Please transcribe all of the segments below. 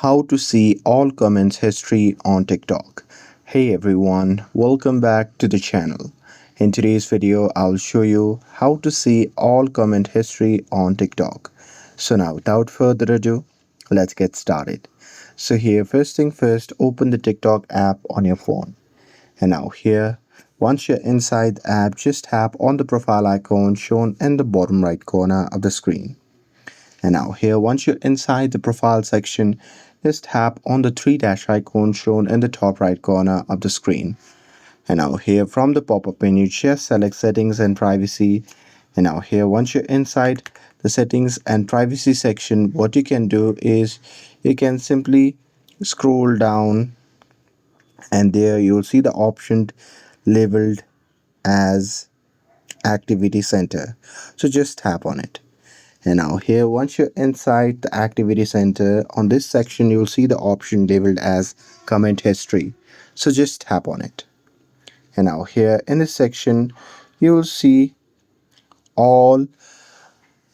How to see all comments history on TikTok. Hey everyone, welcome back to the channel. In today's video, I'll show you how to see all comment history on TikTok. So now without further ado, let's get started. So here, first thing first, open the TikTok app on your phone. And now here, once you're inside the app, just tap on the profile icon shown in the bottom right corner of the screen. And now here, once you're inside the profile section, just tap on the three dash icon shown in the top right corner of the screen. And now here from the pop-up menu, just select settings and privacy. And now here, once you're inside the settings and privacy section, what you can do is you can simply scroll down and there you'll see the option labeled as activity center. So just tap on it. And now here, once you're inside the activity center, on this section, you'll see the option labeled as comment history. So just tap on it. And now here in this section, you'll see all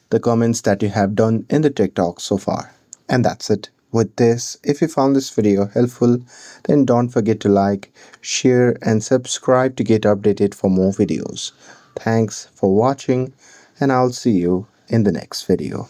the comments that you have done in the TikTok so far. And that's it. With this, if you found this video helpful, then don't forget to like, share, and subscribe to get updated for more videos. Thanks for watching, and I'll see you in the next video.